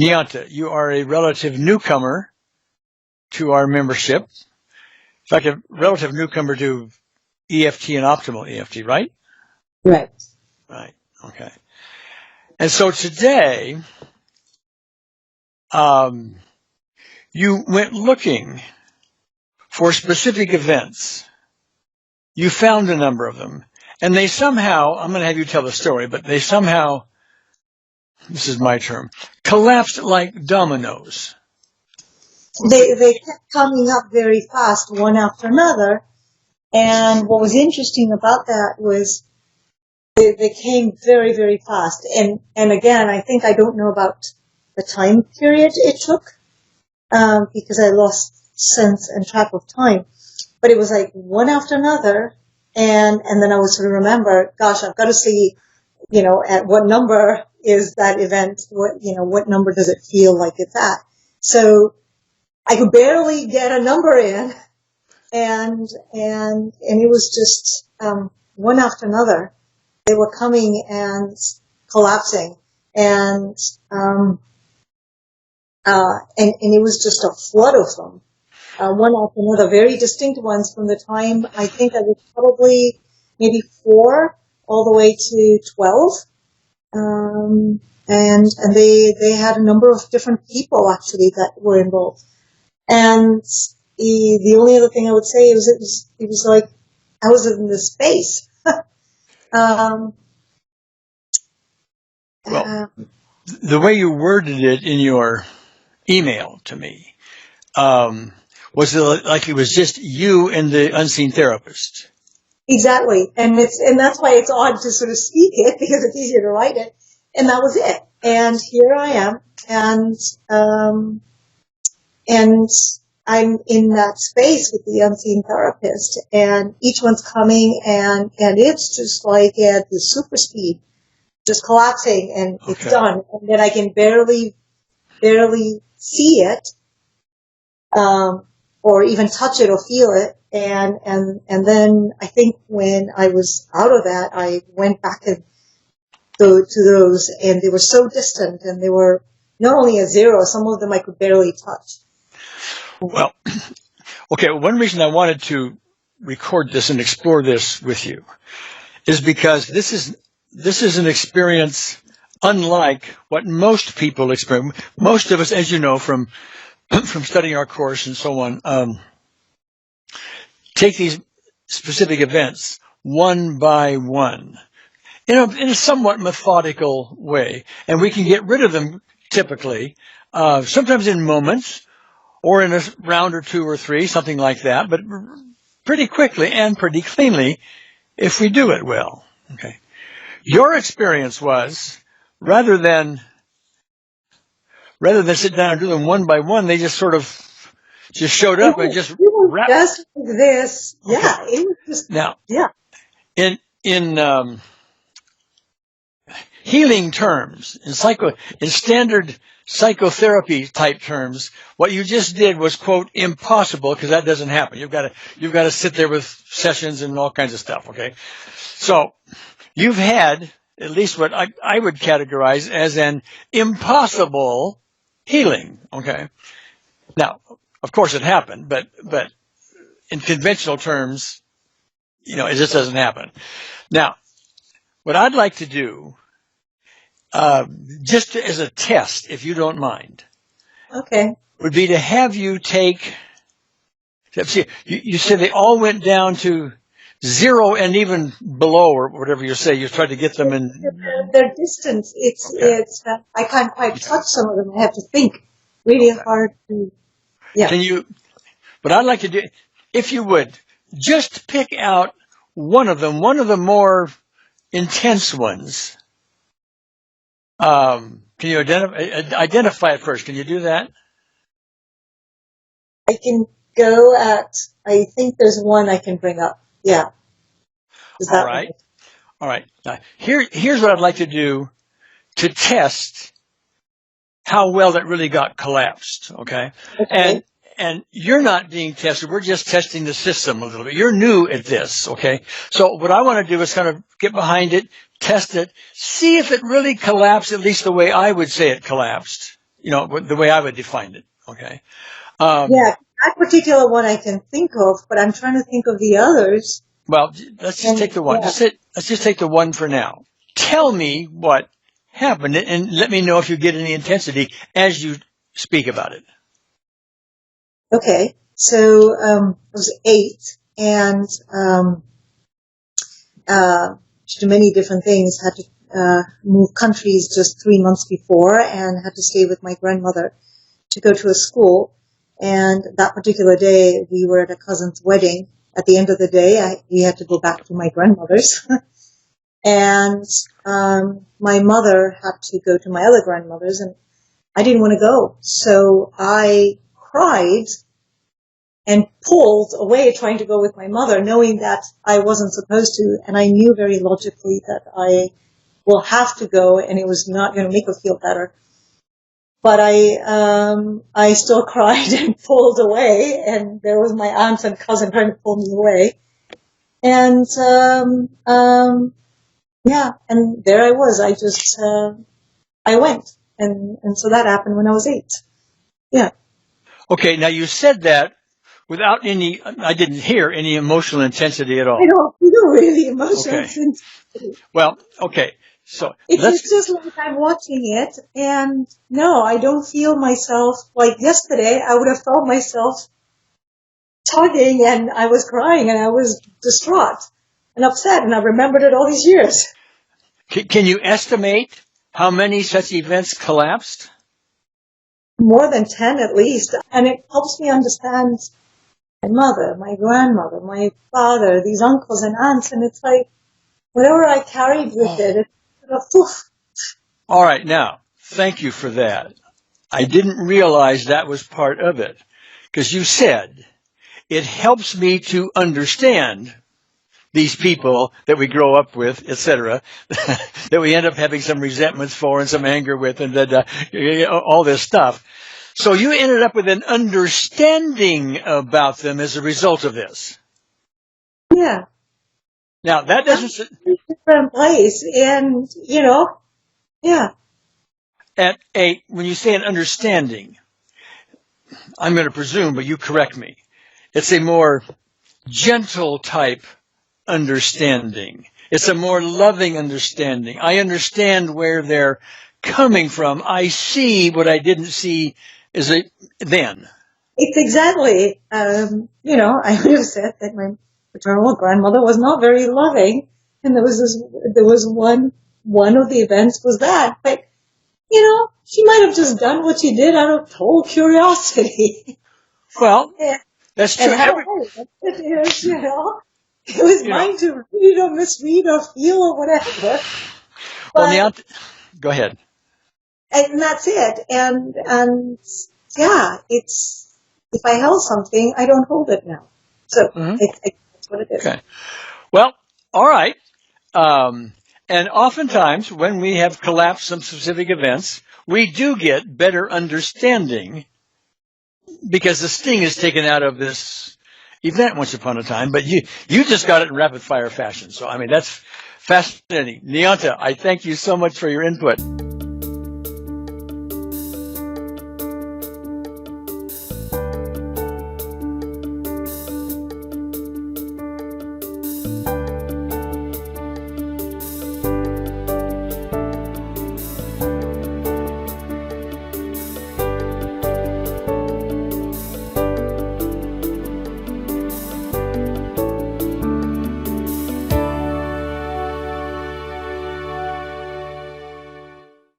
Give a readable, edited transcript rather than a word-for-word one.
Nyanta, you are a relative newcomer to our membership. In fact, a relative newcomer to EFT and optimal EFT, right? Right. Right. Okay. And so today, you went looking for specific events. You found a number of them. And they somehow, I'm going to have you tell the story, but they somehow, this is my term, collapsed like dominoes. They kept coming up very fast, one after another. And what was interesting about that was they came very, very fast. And again, I think I don't know about the time period it took, because I lost sense and track of time. But it was like one after another. And then I would sort of remember, gosh, I've got to see, at what number is that event? What number does it feel like it's at? So I could barely get a number in, and it was just, one after another. They were coming and collapsing, and it was just a flood of them. One after another, very distinct ones from the time I think I was probably maybe 4 all the way to 12. And they had a number of different people actually that were involved. And the only other thing I would say is it was like I was in this space. Well, the way you worded it in your email to me, was it like it was just you and the unseen therapist? Exactly. And that's why it's odd to sort of speak it, because it's easier to write it. And that was it. And here I am. And I'm in that space with the unseen therapist, and each one's coming, and it's just like at the super speed, just collapsing, and it's done. And then I can barely see it, or even touch it or feel it. And then I think when I was out of that, I went back to those, and they were so distant, and they were not only a 0, some of them I could barely touch. Well, okay, one reason I wanted to record this and explore this with you is because this is an experience unlike what most people experience. Most of us, as you know, from studying our course and so on, take these specific events one by one in a somewhat methodical way, and we can get rid of them typically, sometimes in moments, or in a round or 2 or 3, something like that, but pretty quickly and pretty cleanly if we do it well. Okay. Your experience was, rather than sit down and do them one by one, they just sort of just showed up and just wrapped. Just like this. Yeah. It was just, now, yeah. In healing terms, in standard psychotherapy type terms, what you just did was, quote, impossible, because that doesn't happen. You've got to sit there with sessions and all kinds of stuff. Okay. So you've had at least what I would categorize as an impossible healing. Okay. Now, of course it happened, but in conventional terms, it just doesn't happen. Now, what I'd like to do, just as a test, if you don't mind, okay, would be to have you take. See, you said they all went down to 0 and even below, or whatever you say. You tried to get them in their distance. It's I can't quite touch some of them. I have to think really hard to. Yeah. Can you? What I'd like to do, if you would, just pick out one of the more intense ones. Can you identify it first? Can you do that? I can go at, I think there's one I can bring up. Yeah. All right. Right? All right. Now, here's what I'd like to do to test how well that really got collapsed. Okay. And you're not being tested. We're just testing the system a little bit. You're new at this. Okay. So what I want to do is kind of get behind it, test it, see if it really collapsed, at least the way I would say it collapsed. the way I would define it. Okay. Yeah, that particular one I can think of, but I'm trying to think of the others. Well, let's just take the one. Yeah. Let's just take the one for now. Tell me what happened, and let me know if you get any intensity as you speak about it. Okay, so I was 8, and to do many different things. Had to move countries just 3 months before, and had to stay with my grandmother to go to a school. And that particular day, we were at a cousin's wedding. At the end of the day, we had to go back to my grandmother's. And my mother had to go to my other grandmother's, and I didn't want to go. So I cried and pulled away trying to go with my mother, knowing that I wasn't supposed to. And I knew very logically that I will have to go, and it was not going to make her feel better. But I still cried and pulled away, and there was my aunt and cousin trying to pull me away. And, yeah, and there I was. I went. And so that happened when I was 8. Yeah. Okay, now you said that without I didn't hear any emotional intensity at all. I don't feel really emotional Okay. intensity. Well, okay. So It's just like I'm watching it, and no, I don't feel myself, like yesterday, I would have felt myself tugging, and I was crying, and I was distraught and upset, and I remembered it all these years. Can you estimate how many such events collapsed? More than 10 at least, and it helps me understand my mother, my grandmother, my father, these uncles and aunts, and it's like, whatever I carried with it, poof. All right, now, thank you for that. I didn't realize that was part of it, because you said, it helps me to understand these people that we grow up with, etc., that we end up having some resentments for and some anger with, and all this stuff. So you ended up with an understanding about them as a result of this. Yeah. Now, that doesn't... different place, and, yeah. When you say an understanding, I'm going to presume, but you correct me, it's a more gentle type understanding. It's a more loving understanding. I understand where they're coming from. I see what I didn't see then. It's exactly, I would have said that my paternal grandmother was not very loving, and there was one of the events was that, but, she might have just done what she did out of total curiosity. Well, that's true. It was mine to read or misread or feel or whatever. Well, go ahead. And that's it. And yeah, if I held something, I don't hold it now. So that's what it is. Okay. Well, all right. And oftentimes when we have collapsed some specific events, we do get better understanding because the sting is taken out of this event once upon a time, but you just got it in rapid fire fashion. So, that's fascinating. Nianta, I thank you so much for your input.